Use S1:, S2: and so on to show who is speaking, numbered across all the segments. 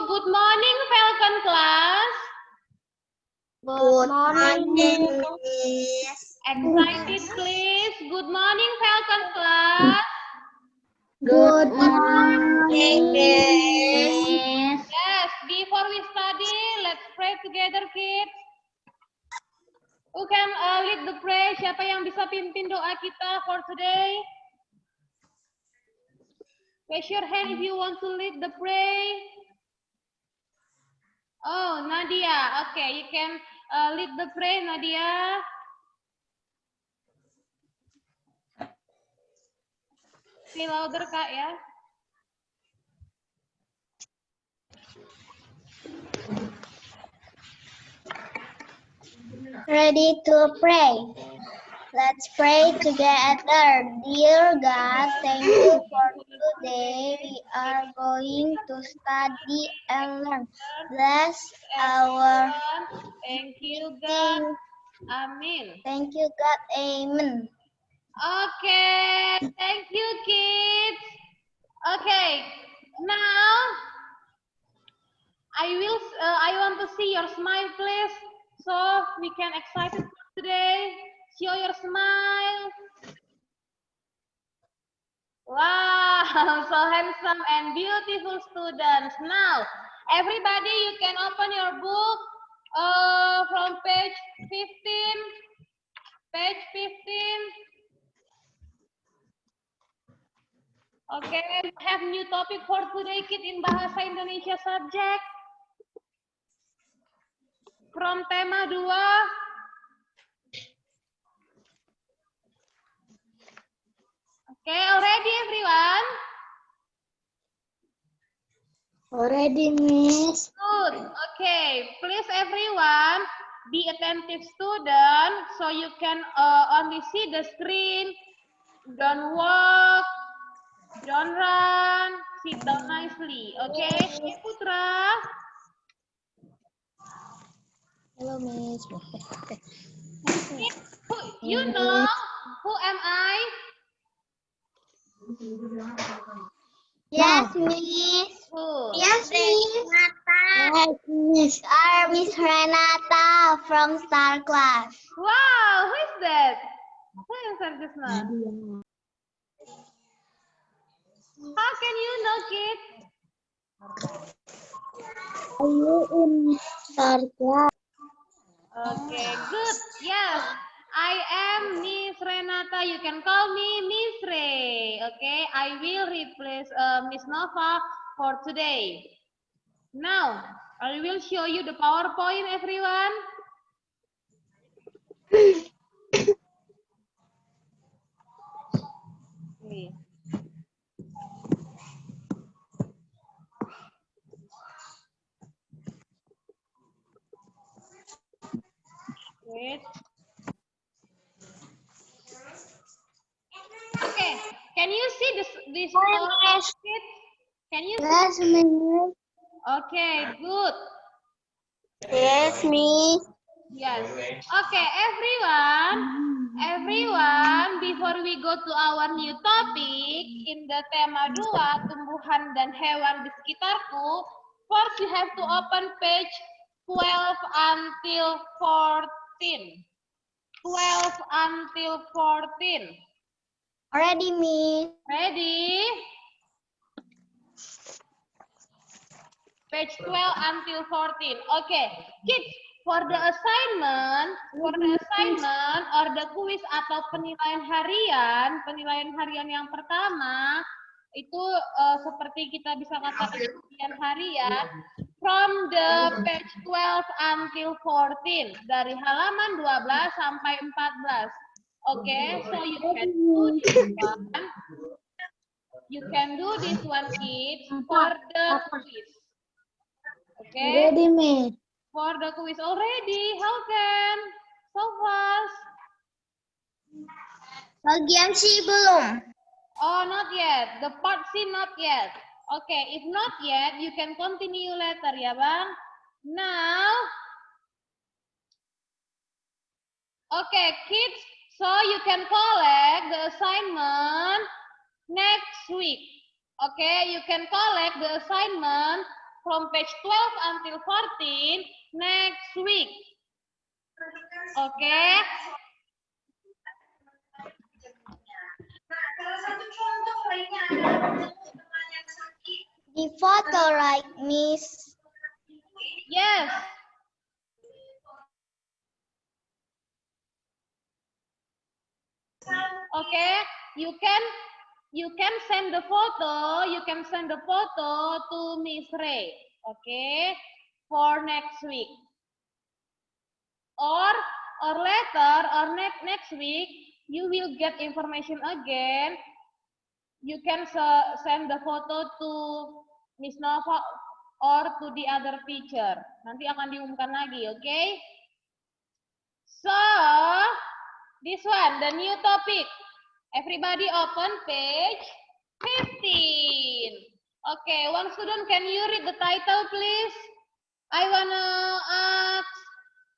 S1: Good morning, Falcon class.
S2: Good morning,
S3: Miss.
S1: Excited, please. Good morning, Falcon class.
S2: Good morning,
S3: Miss.
S1: Yes, before we study, let's pray together, kids. Who can lead the prayer? Siapa yang bisa pimpin doa kita for today? Raise your hand if you want to lead the prayer. Oh, Nadia. Okay, you can lead the prayer, Nadia. Say louder, Kak, ya.
S2: ready to pray. Let's pray together. Dear God, thank you for today. We are going to study and learn. Bless our
S1: Thank you, God.
S2: thing.
S1: Amin.
S2: Thank you, God. Amen.
S1: Okay, thank you, kids. Okay, now I want to see your smile, please, so we can excited for today. Show your smile. Wow, so handsome and beautiful students. Now, everybody, you can open your book from page 15. Page 15. Okay, we have new topic for today, kid, in Bahasa Indonesia subject. From tema 2. Okay, already everyone?
S2: Already, Miss.
S1: Good. Okay, please everyone be attentive student so you can only see the screen. Don't walk, don't run, sit down nicely. Okay, hey, Putra.
S2: Hello, Miss.
S1: You know who am I?
S2: Yes, Miss.
S1: Who?
S2: Yes, Miss. Yes, Miss. Miss Renata from Star Class.
S1: Wow, who is that? Who answered just now? How can you know, kid?
S2: Are you in Star Class?
S1: Okay, good. Yes, I am Miss Renata. You can call me Miss Ray. Okay, I will replace Miss Nova for today. Now, I will show you the PowerPoint, everyone. Okay. Wait. Okay, can you see this PowerPoint? Can you see?
S2: Yes, Miss.
S1: Okay, good.
S2: Yes, Miss.
S1: Yes. Okay, everyone, before we go to our new topic in the tema 2, tumbuhan dan hewan di sekitarku, first you have to open page 12 until 14. 12 until 14.
S2: Already, Miss.
S1: Ready? Page 12 until 14. Okay, kids, for the assignment or the quiz atau penilaian harian yang pertama itu seperti kita bisa katakan penilaian harian from the page 12 until 14, dari halaman 12 sampai 14. Okay, so you can do this one. You can do this one, kids, for the quiz. Okay.
S2: Ready, Miss.
S1: For the quiz already. How can? So fast.
S2: Bagian C belum.
S1: Oh, not yet. The part C not yet. Okay, if not yet, you can continue later, ya Bang. Now, okay, kids, so you can collect the assignment next week. Okay, you can collect the assignment from page 12 until 14 next week. Oke.
S2: Di foto, right, Miss?
S1: Yes. Okay, you can send the photo. You can send the photo to Miss Ray. Okay, for next week. Or later or next week you will get information again. You can send the photo to Miss Nova or to the other teacher. Nanti akan diumumkan lagi, okay? So, this one, the new topic. Everybody open page 15. Okay, one student, can you read the title, please? I wanna ask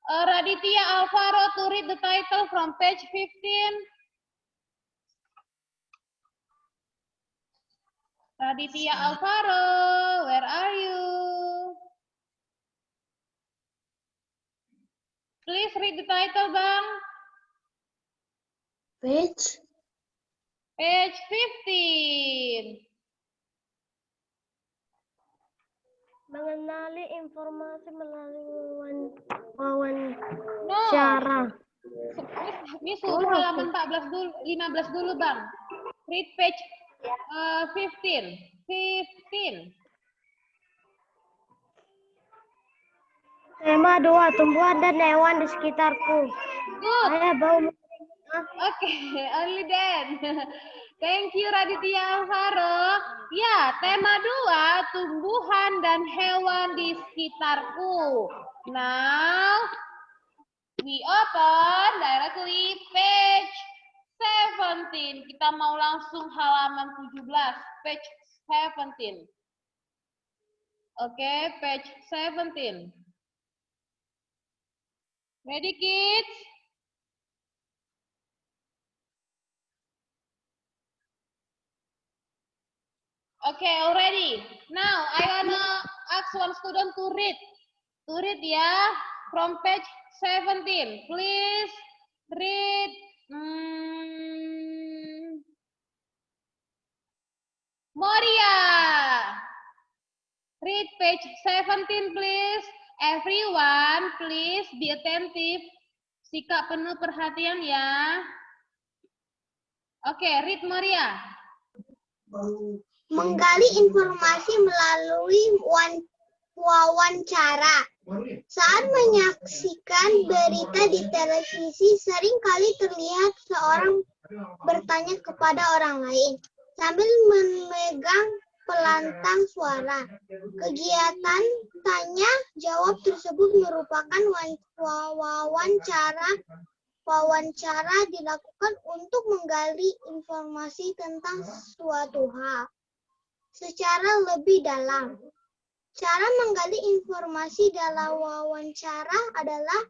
S1: Raditya Alvaro to read the title from page 15. Raditya Alvaro, where are you? Please read the title, Bang.
S2: Page
S1: 15.
S2: Mengenali informasi melalui wawancara.
S1: Miss suruh halaman 14 dulu, 15 dulu, Bang. Read page 15.
S2: Tema 2, tumbuhan dan hewan di sekitarku.
S1: Good.
S2: Saya bau.
S1: Okay, only then. Thank you, Raditya Alvaro. Ya, tema 2, tumbuhan dan hewan di sekitarku. Now, we open directly page 17. Kita mau langsung halaman 17, page 17. Oke, page 17. Ready, kids? Okay, already. Now, I wanna ask one student to read. To read, ya, from page 17. Please read. Moria. Read page 17, please. Everyone, please be attentive. Sikap penuh perhatian, ya. Oke, read Moria.
S2: Menggali informasi melalui wawancara. Saat menyaksikan berita di televisi, sering kali terlihat seorang bertanya kepada orang lain sambil memegang pelantang suara. Kegiatan tanya jawab tersebut merupakan wawancara dilakukan untuk menggali informasi tentang suatu hal secara lebih dalam. Cara menggali informasi dalam wawancara adalah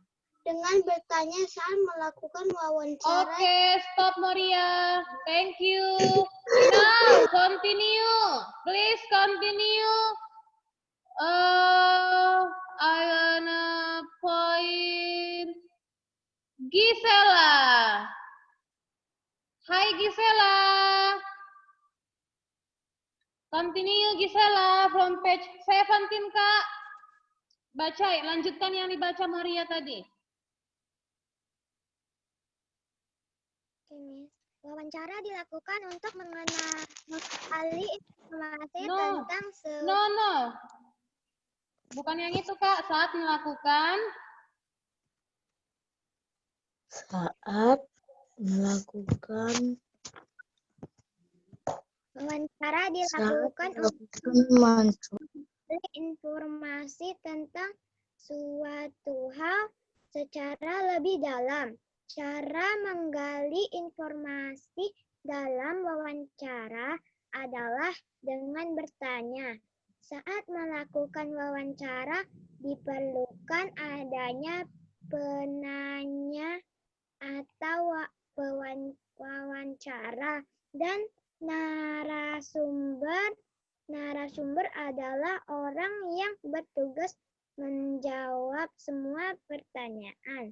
S2: dengan bertanya saat melakukan wawancara.
S1: Oke, stop Moria. Thank you. Now, continue. Please continue. I wanna point Gisela. Hai Gisela. Continue Gisela from page 17, Kak. Baca, lanjutkan yang dibaca Maria tadi.
S2: Wawancara dilakukan untuk mengenali informasi tentang
S1: No. Bukan yang itu, Kak. Saat melakukan
S2: wawancara dilakukan untuk mengenali informasi tentang suatu hal secara lebih dalam. Cara menggali informasi dalam wawancara adalah dengan bertanya. Saat melakukan wawancara, diperlukan adanya penanya atau wawancara dan narasumber Narasumber adalah orang yang bertugas menjawab semua pertanyaan.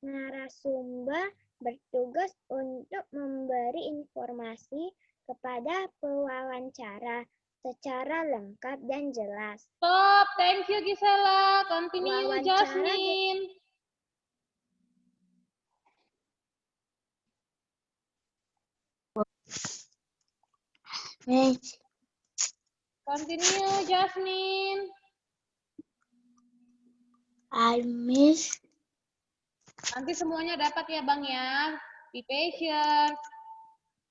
S2: Narasumber bertugas untuk memberi informasi kepada pewawancara secara lengkap dan jelas.
S1: Stop. Thank you, Gisela. Continue,
S2: Wawancara
S1: Jasmine.
S3: Miss.
S1: Continue, Jasmine.
S3: I miss.
S1: Nanti semuanya dapat ya, Bang ya. Be patient.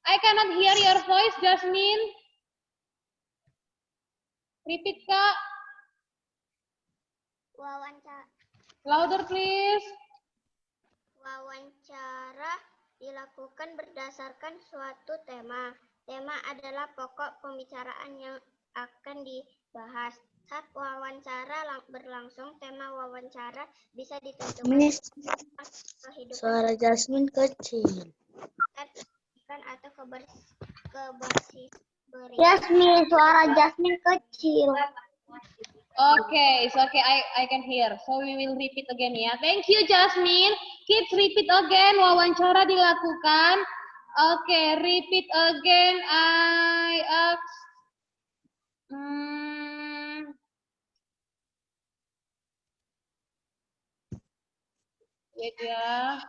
S1: I cannot hear your voice, Jasmine. Repeat, Kak.
S2: Wawancara.
S1: Louder, please.
S2: Wawancara dilakukan berdasarkan suatu tema. Tema adalah pokok pembicaraan yang akan dibahas. Saat wawancara berlangsung, tema wawancara bisa ditentukan
S3: Miss.
S2: kehidupan
S3: Suara Jasmine kecil.
S2: atau kebersihan.
S3: Jasmine, suara Jasmine kecil.
S1: Okay, it's okay. I can hear. So we will repeat again ya. Thank you, Jasmine. Kids, repeat again. Wawancara dilakukan. Okay, repeat again. I ask. Wait ya.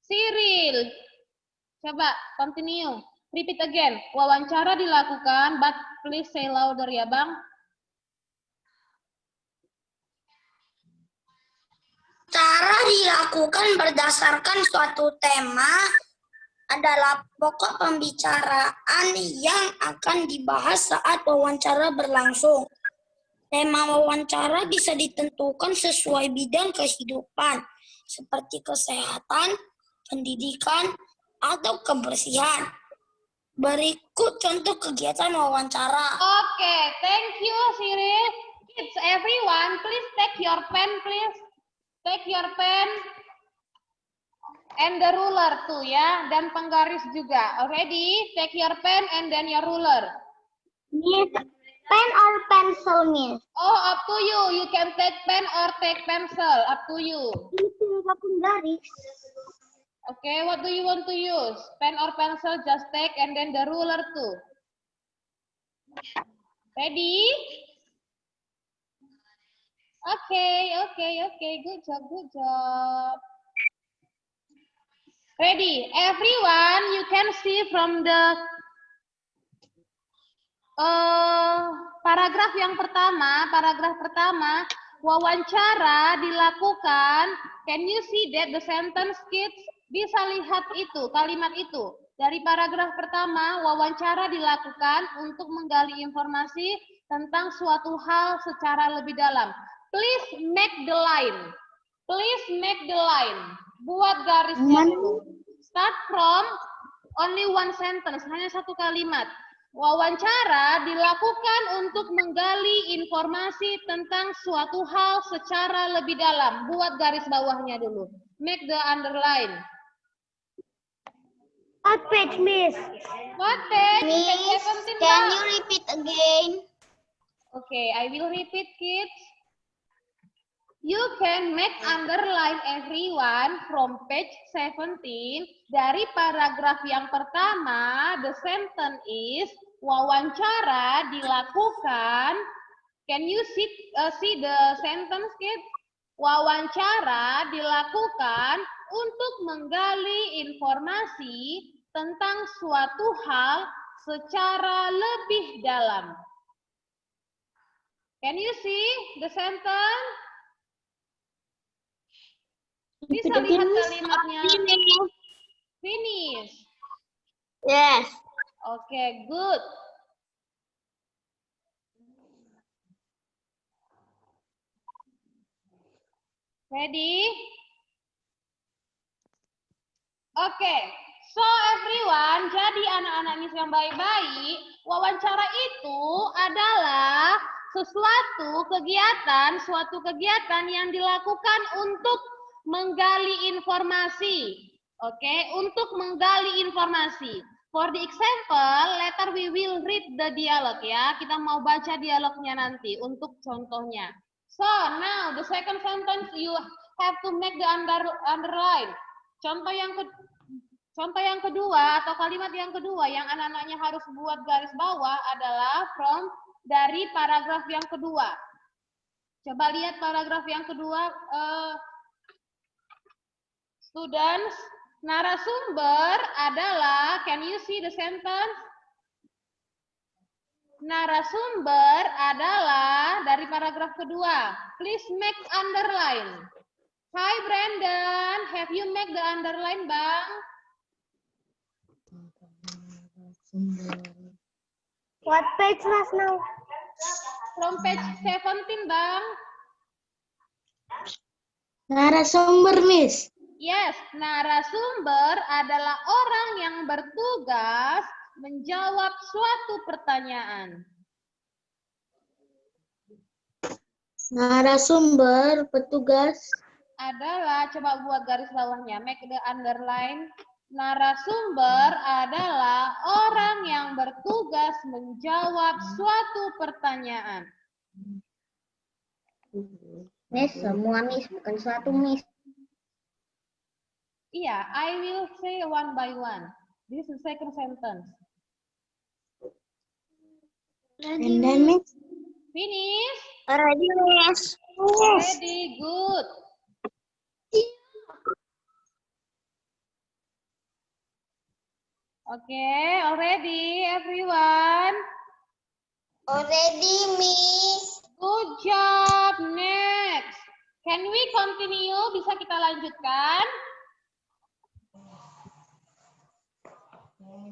S1: Cyril. Coba continue. Repeat again. Wawancara dilakukan, but please say louder ya, Bang.
S3: Cara dilakukan berdasarkan suatu tema adalah pokok pembicaraan yang akan dibahas saat wawancara berlangsung. Tema wawancara bisa ditentukan sesuai bidang kehidupan, seperti kesehatan, pendidikan, atau kebersihan. Berikut contoh kegiatan wawancara.
S1: Okay, thank you, Cyril. Kids, everyone, please take your pen, please. Take your pen and the ruler too ya, dan penggaris juga. Ready? Take your pen and then your ruler.
S2: Miss, pen or pencil, Miss?
S1: Oh, up to you. You can take pen or take pencil. Up to you.
S2: Itu penggaris.
S1: Okay, what do you want to use? Pen or pencil? Just take and then the ruler too. Ready? Okay. Good job. Ready? Everyone, you can see from the paragraf pertama, wawancara dilakukan. Can you see that the sentence, kids? Bisa lihat itu, kalimat itu. Dari paragraf pertama, wawancara dilakukan untuk menggali informasi tentang suatu hal secara lebih dalam. Please make the line. Buat garisnya dulu. Start from only one sentence, hanya satu kalimat. Wawancara dilakukan untuk menggali informasi tentang suatu hal secara lebih dalam. Buat garis bawahnya dulu. Make the underline.
S2: What page, Miss?
S1: What page?
S2: Miss, can you repeat again?
S1: Okay, I will repeat, kids. You can make underline everyone from page 17. Dari paragraf yang pertama, the sentence is wawancara dilakukan. Can you see the sentence, kids? Wawancara dilakukan untuk menggali informasi tentang suatu hal secara lebih dalam. Can you see the sentence? Bisa lihat kalimatnya. Finish.
S2: Yes.
S1: Okay, good. Ready? Okay. So everyone, jadi anak-anak Miss yang baik-baik, wawancara itu adalah suatu kegiatan yang dilakukan untuk menggali informasi. Oke, untuk menggali informasi. For the example, later we will read the dialogue ya. Kita mau baca dialognya nanti untuk contohnya. So, now the second sentence you have to make the underline. Contoh yang kedua atau kalimat yang kedua yang anak-anaknya harus buat garis bawah adalah from dari paragraf yang kedua. Coba lihat paragraf yang kedua, students. Narasumber adalah, can you see the sentence? Narasumber adalah dari paragraf kedua. Please make underline. Hi Brandon, have you make the underline, Bang?
S2: What page, Mas, now?
S1: From page 17, Bang.
S2: Narasumber, Miss.
S1: Yes, narasumber adalah orang yang bertugas menjawab suatu pertanyaan.
S2: Narasumber, petugas.
S1: Adalah, coba buat garis bawahnya, make the underline. Narasumber adalah orang yang bertugas menjawab suatu pertanyaan.
S2: Miss, semua Miss, bukan suatu Miss.
S1: Iya, I will say one by one. This is the second sentence.
S2: And then Miss?
S1: Finish?
S2: Already, Miss.
S1: Ready, good. Okay, already everyone?
S2: Already, Miss.
S1: Good job. Next. Can we continue? Bisa kita lanjutkan?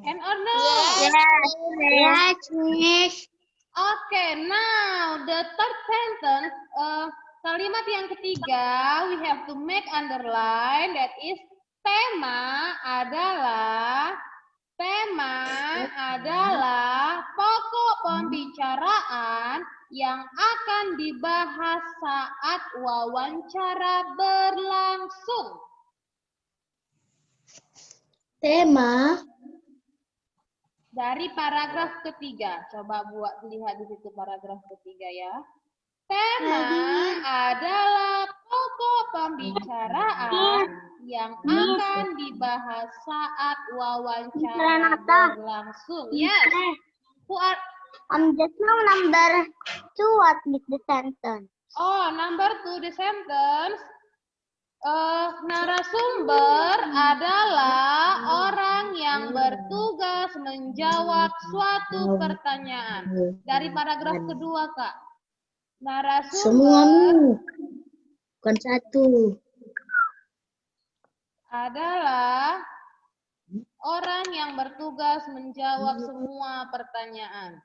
S1: And or no?
S2: Yes, Miss.
S1: Okay, now the third sentence, kalimat yang ketiga, we have to make underline, that is tema adalah pokok pembicaraan yang akan dibahas saat wawancara berlangsung.
S2: Tema
S1: Dari paragraf ketiga, coba lihat di situ paragraf ketiga ya. Tema adalah pokok pembicaraan yang akan dibahas saat wawancara berlangsung. Yes.
S2: just now number 2, what is the sentence?
S1: Oh, number 2, the sentence. Narasumber adalah orang yang bertugas menjawab suatu pertanyaan. Dari paragraf kedua, Kak. Narasumber.
S2: Semuamu, bukan satu.
S1: Adalah orang yang bertugas menjawab semua pertanyaan.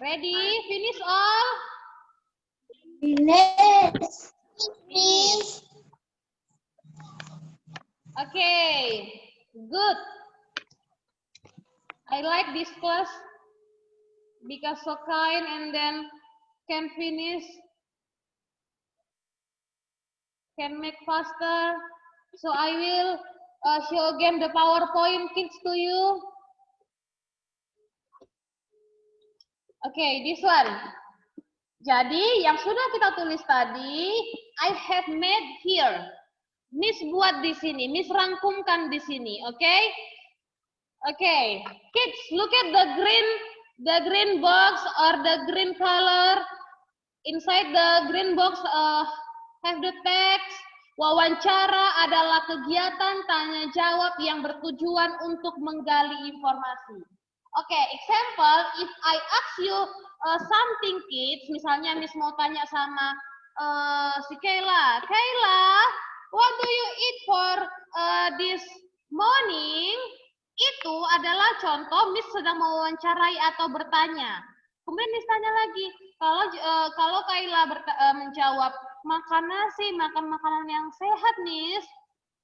S1: Ready? Finish all?
S2: Finish.
S1: Okay, good. I like this class because so kind and then can finish, can make faster. So I will show again the PowerPoint kids to you. Okay, this one. Jadi yang sudah kita tulis tadi, I have made here. Miss buat di sini, Miss rangkumkan di sini, okay? Okay, kids, look at the green box or the green color. Inside the green box have the text. Wawancara adalah kegiatan tanya jawab yang bertujuan untuk menggali informasi. Okay, example, if I ask you something kids, misalnya Miss mau tanya sama si Kayla, what do you eat for this morning? Itu adalah contoh Miss sedang mewawancarai atau bertanya. Kemudian Miss tanya lagi, kalau Kayla menjawab makan nasi, makan makanan yang sehat, Miss.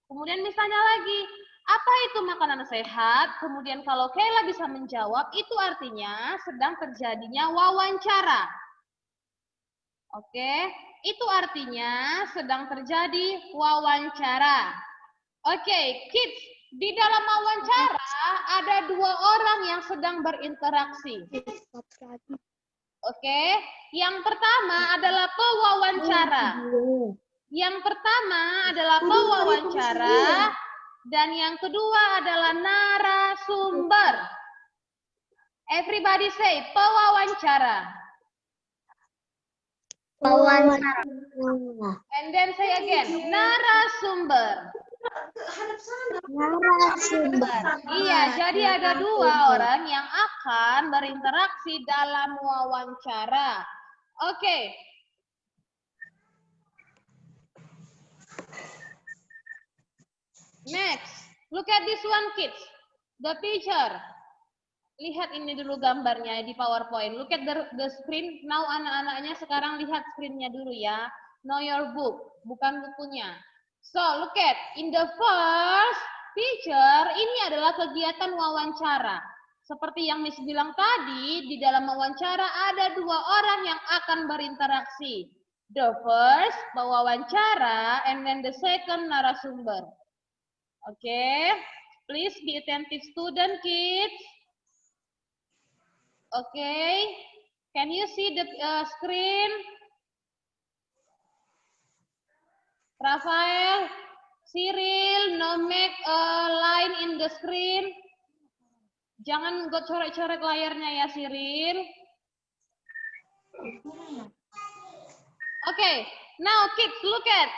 S1: Kemudian Miss tanya lagi, apa itu makanan sehat? Kemudian kalau Kayla bisa menjawab, itu artinya sedang terjadinya wawancara. Oke, itu artinya sedang terjadi wawancara. Oke, kids, Di dalam wawancara ada dua orang yang sedang berinteraksi. Oke, yang pertama adalah pewawancara. Yang pertama adalah pewawancara dan yang kedua adalah narasumber. Everybody say pewawancara.
S2: Wawancara.
S1: And then say again, narasumber.
S2: Narasumber.
S1: Iya, jadi ada dua orang yang akan berinteraksi dalam wawancara. Oke. Next, look at this one, kids. The picture. Lihat ini dulu gambarnya di PowerPoint. Look at the screen. Now anak-anaknya sekarang lihat screen-nya dulu ya. Know your book, bukan bukunya. So, look at in the first picture, ini adalah kegiatan wawancara. Seperti yang Miss bilang tadi, di dalam wawancara ada dua orang yang akan berinteraksi. The first, pewawancara, and then the second, narasumber. Okay, please be attentive student, kids. Okay, can you see the screen? Rafael, Cyril, no make a line in the screen. Jangan coret-coret layarnya ya, Cyril. Okay, now kids, look at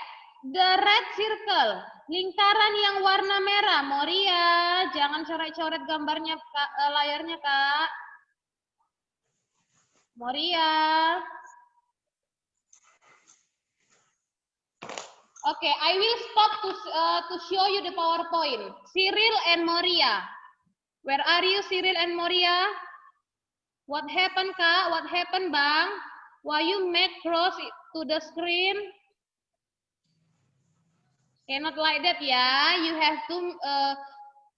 S1: the red circle. Lingkaran yang warna merah. Moria, jangan coret-coret gambarnya, layarnya, Kak. Moria. Okay, I will stop to show you the PowerPoint. Cyril and Moria. Where are you, Cyril and Moria? What happened, Kak? What happened, Bang? Why you make cross to the screen? Cannot like that ya. You have to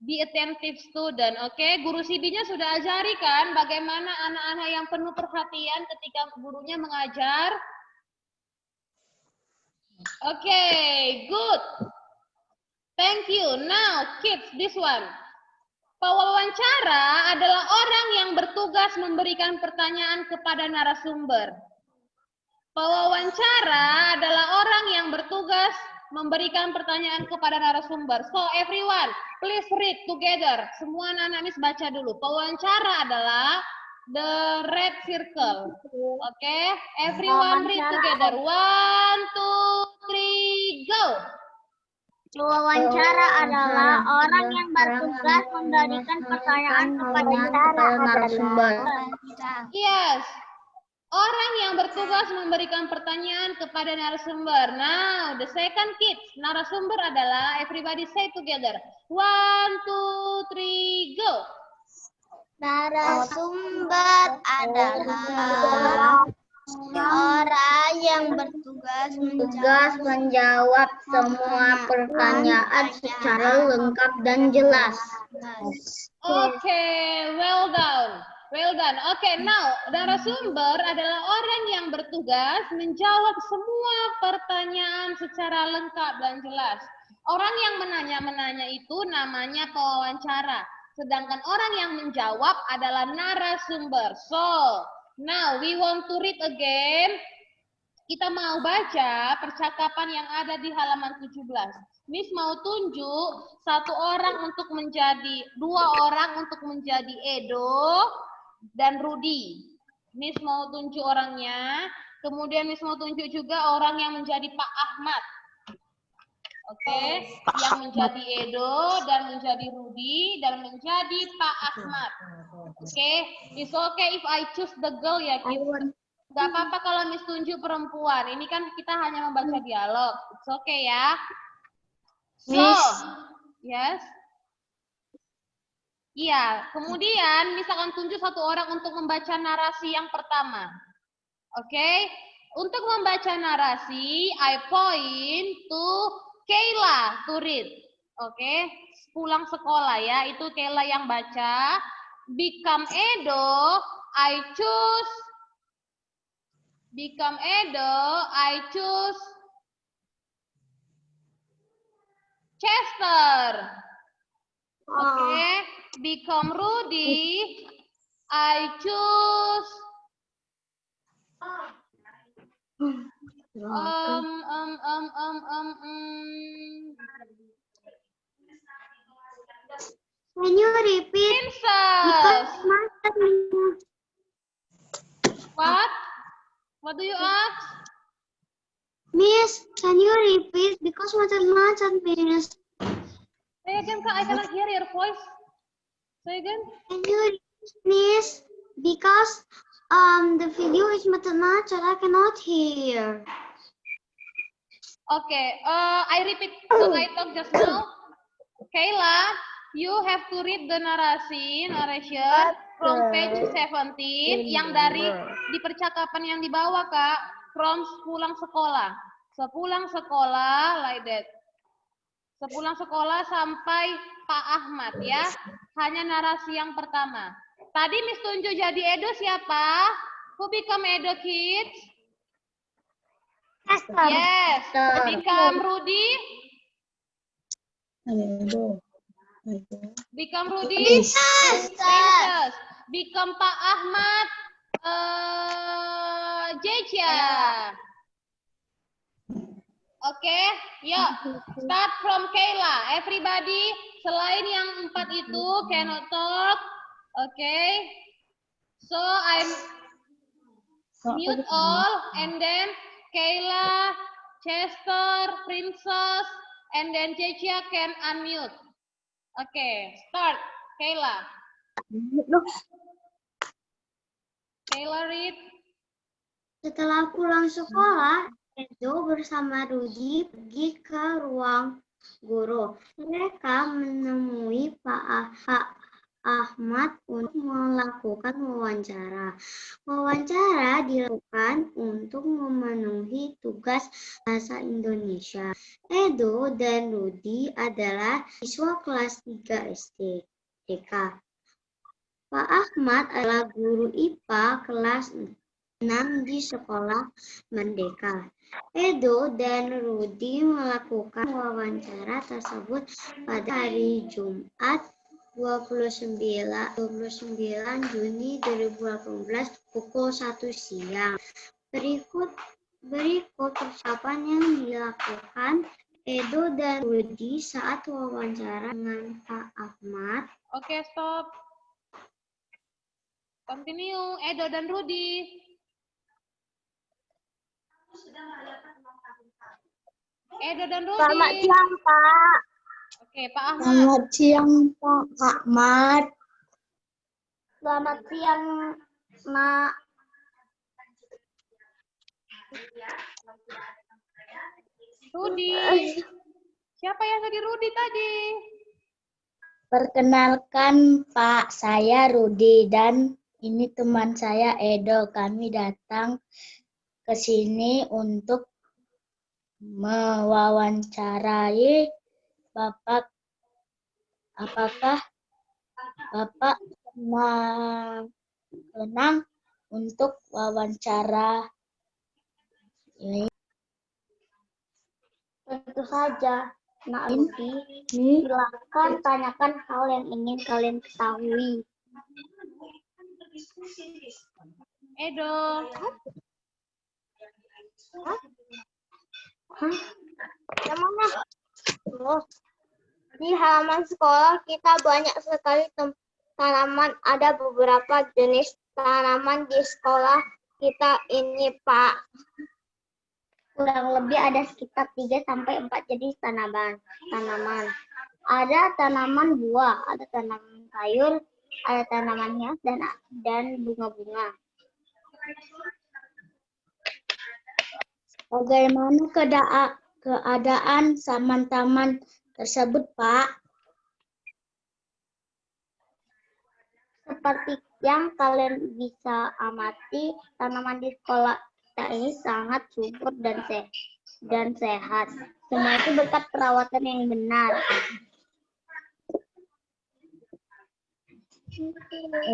S1: be attentive student. Okay, guru CB-nya sudah ajari kan bagaimana anak-anak yang penuh perhatian ketika gurunya mengajar. Okay, good. Thank you. Now, kids, this one. Pewawancara adalah orang yang bertugas memberikan pertanyaan kepada narasumber. Pewawancara adalah orang yang bertugas memberikan pertanyaan kepada narasumber. So, everyone, please read together. Semua anak-anak Miss baca dulu. Pewawancara adalah the red circle. Okay, everyone read together. 1, 2, 3, go.
S2: Wawancara adalah orang yang bertugas memberikan pertanyaan kepada narasumber.
S1: Yes. Orang yang bertugas memberikan pertanyaan kepada narasumber. Now, the second kids. Narasumber adalah, everybody say together. 1, 2, 3, go.
S2: Narasumber adalah orang yang bertugas menjawab semua pertanyaan secara lengkap dan jelas.
S1: Okay, well done. Well done. Okay, now narasumber adalah orang yang bertugas menjawab semua pertanyaan secara lengkap dan jelas. Orang yang menanya itu namanya pewawancara. Sedangkan orang yang menjawab adalah narasumber. So, now we want to read again. Kita mau baca percakapan yang ada di halaman 17. Miss mau tunjuk dua orang untuk menjadi Edo dan Rudi. Miss mau tunjuk orangnya. Kemudian Miss mau tunjuk juga orang yang menjadi Pak Ahmad. Oke, yang menjadi Edo dan menjadi Rudi dan menjadi Pak Ahmad. Oke, it's okay if I choose the girl ya, kids. Gak apa-apa kalau Miss tunjuk perempuan. Ini kan kita hanya membaca dialog. It's okay ya. So, yes. Iya, kemudian Miss akan tunjuk satu orang untuk membaca narasi yang pertama. Oke, untuk membaca narasi, I point to Kayla to read. Oke, pulang sekolah ya, itu Kayla yang baca. Become Edo, I choose. Become Edo, I choose Chester. Okay. Become Rudy. I choose.
S2: Can you repeat?
S1: Princess. What? What do you ask?
S2: Miss, can you repeat? Because macam-macam, Miss.
S1: Say again, Kak. I cannot hear your voice. Say again.
S2: Can you repeat, Miss? Because the video is macam-macam. I cannot hear.
S1: Okay. I repeat what I talked just now. Kayla, you have to read the narration from page 17 yang dari di percakapan yang di bawah, Kak, from pulang sekolah. Sepulang sekolah, like that. Sepulang sekolah sampai Pak Ahmad ya. Hanya narasi yang pertama. Tadi Miss tunjuk jadi Edo siapa? Who become Edo, kids? Yes. Who become Rudy? Become Rudy? Princess. Become Pak Ahmad? Jeja. Oke, yuk. Start from Kayla. Everybody, selain yang 4 itu, cannot talk. Oke. So, I'm mute all. And then, Kayla, Chester, Princess, and then Jeja can unmute. Oke, start. Kayla. Kayla read.
S2: Setelah pulang sekolah, Edo bersama Rudy pergi ke ruang guru. Mereka menemui Pak Ahmad untuk melakukan wawancara. Wawancara dilakukan untuk memenuhi tugas bahasa Indonesia. Edo dan Rudy adalah siswa kelas 3 SD TK. Pak Ahmad adalah guru IPA kelas 6 di sekolah Merdeka. Edo dan Rudy melakukan wawancara tersebut pada hari Jumat 29 Juni 2018 pukul 1 siang. Berikut percakapan yang dilakukan Edo dan Rudy saat wawancara dengan Pak Ahmad.
S1: Oke, stop. Continue, Edo dan Rudy. Edo dan Rudy.
S2: Selamat siang, Pak.
S1: Oke, Pak Ahmad.
S2: Selamat siang, Pak Ahmad. Selamat siang, Mak.
S1: Rudy. Siapa yang tadi Rudy tadi?
S2: Perkenalkan, Pak, saya Rudy dan ini teman saya Edo. Kami datang ke sini untuk mewawancarai Bapak. Apakah Bapak senang untuk wawancara ini? Tentu saja, Nak Rudy. Silakan tanyakan hal yang ingin kalian ketahui.
S1: Edo.
S2: Yang mana? Oh. Di halaman sekolah kita banyak sekali tanaman. Ada beberapa jenis tanaman di sekolah kita ini, Pak. Kurang lebih ada sekitar 3-4 jenis tanaman. Ada tanaman buah, ada tanaman sayur, ada tanaman hias dan bunga-bunga. Bagaimana keadaan taman tersebut, Pak? Seperti yang kalian bisa amati, tanaman di sekolah kita ini sangat subur dan sehat. Semua itu berkat perawatan yang benar.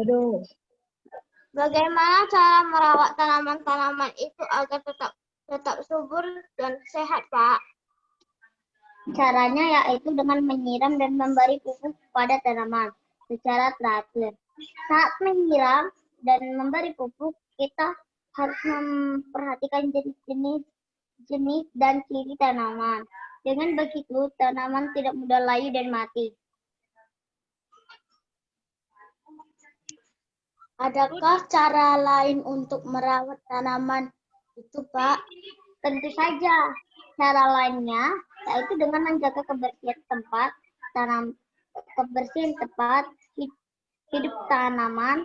S2: Aduh. Bagaimana cara merawat tanaman-tanaman itu agar tetap subur dan sehat, Pak? Caranya yaitu dengan menyiram dan memberi pupuk pada tanaman secara teratur. Saat menyiram dan memberi pupuk, kita harus memperhatikan jenis dan ciri tanaman. Dengan begitu, tanaman tidak mudah layu dan mati. Adakah cara lain untuk merawat tanaman itu, Pak? Tentu saja. Cara lainnya yaitu dengan menjaga kebersihan tempat hidup tanaman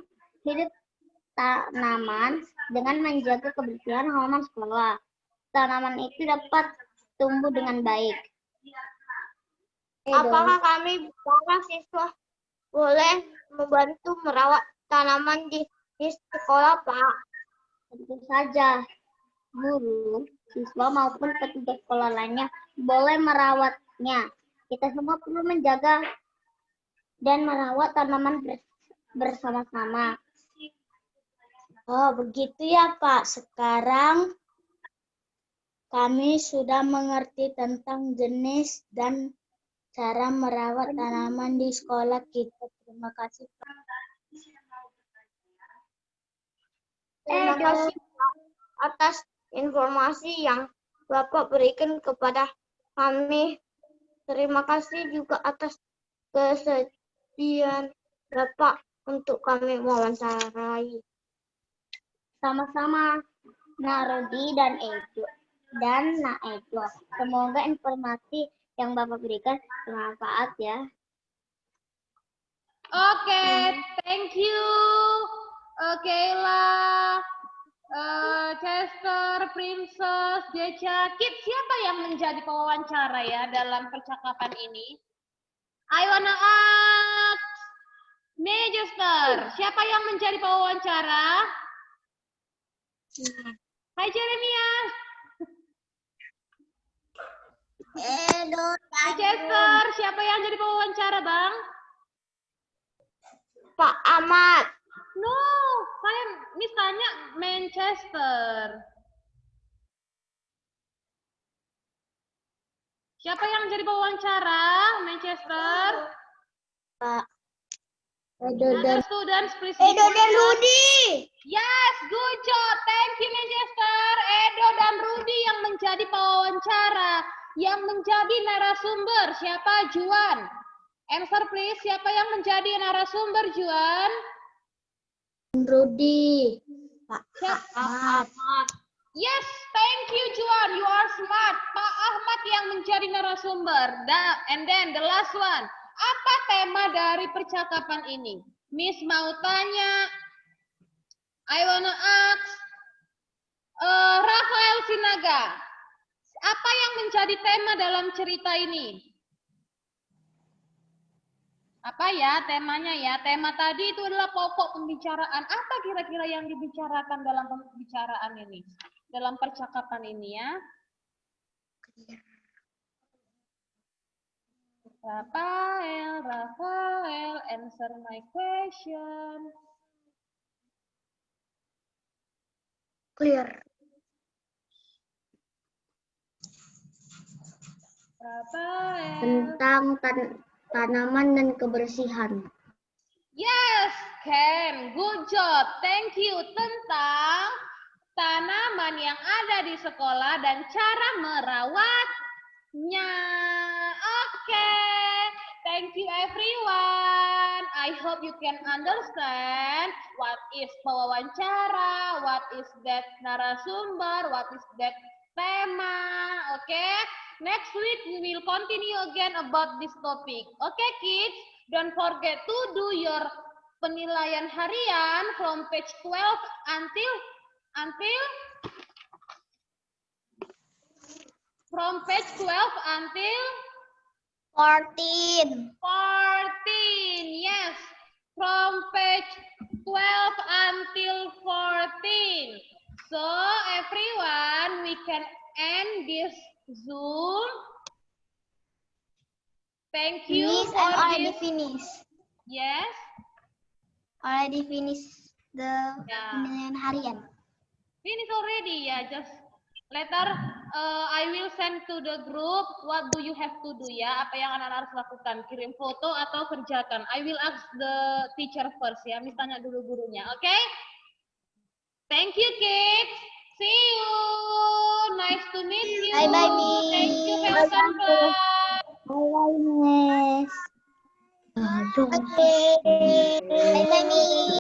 S2: dengan menjaga kebersihan halaman sekolah. Tanaman itu dapat tumbuh dengan baik. Apakah kami para siswa boleh membantu merawat tanaman di sekolah, Pak? Tentu saja. Guru, siswa maupun petugas sekolah lainnya boleh merawatnya. Kita semua perlu menjaga dan merawat tanaman bersama-sama. Oh, begitu ya, Pak. Sekarang kami sudah mengerti tentang jenis dan cara merawat tanaman di sekolah kita. Terima kasih, Pak. Terima kasih, Pak, atas informasi yang Bapak berikan kepada kami. Terima kasih juga atas kesediaan Bapak untuk kami wawancarai. Sama-sama, Narodi dan Naejo. Semoga informasi yang Bapak berikan bermanfaat ya.
S1: Oke, thank you. Kayla. Chester, Princess, Deca, Kit, siapa yang menjadi pewawancara ya dalam percakapan ini? I wanna ask Chester, siapa yang menjadi pewawancara? Hai Jeremia. Hai Chester, siapa yang jadi pewawancara, Bang?
S2: Pak Ahmad.
S1: No, saya Miss tanya Manchester. Siapa yang jadi pewawancara? Manchester?
S2: Pak
S1: Edo dan students, please.
S2: Edo dan Rudi.
S1: Yes, good job. Thank you, Manchester. Edo dan Rudi yang menjadi pewawancara, yang menjadi narasumber. Siapa? Juan. Answer please. Siapa yang menjadi narasumber, Juan?
S2: Rudi. Pak
S1: Ahmad. Yes, thank you Juan. You are smart. Pak Ahmad yang menjadi narasumber. And then the last one. Apa tema dari percakapan ini? Miss mau tanya. I wanna ask Rafael Sinaga. Apa yang menjadi tema dalam cerita ini? Apa ya temanya ya? Tema tadi itu adalah pokok pembicaraan. Apa kira-kira yang dibicarakan dalam pembicaraan ini? Dalam percakapan ini ya? Rafael, answer my question.
S2: Clear.
S1: Rafael.
S2: Tentang tanaman dan kebersihan.
S1: Yes, Ken. Good job. Thank you. Tentang tanaman yang ada di sekolah dan cara merawatnya. Oke. Thank you everyone. I hope you can understand what is pewawancara, what is that narasumber, what is that tema. Oke. Next week we will continue again about this topic. Okay, kids, don't forget to do your penilaian harian from page 12 until from page 12 until
S2: 14.
S1: 14. Yes, from page 12 until 14. So everyone, we can end this Zoom. Thank you
S2: Miss,
S1: for
S2: I'm already
S1: this.
S2: finished.
S1: Yes.
S2: Already finished the penilaian harian.
S1: Finish already ya. Just later I will send to the group. What do you have to do ya? Apa yang anak-anak harus lakukan? Kirim foto atau kerjakan? I will ask the teacher first ya. Miss tanya dulu gurunya. Oke? Thank you kids. See you. Nice to meet you.
S2: Bye-bye, Miss.
S1: Thank you welcome class.
S2: Bye-bye, Miss. Okay. Bye-bye, Miss.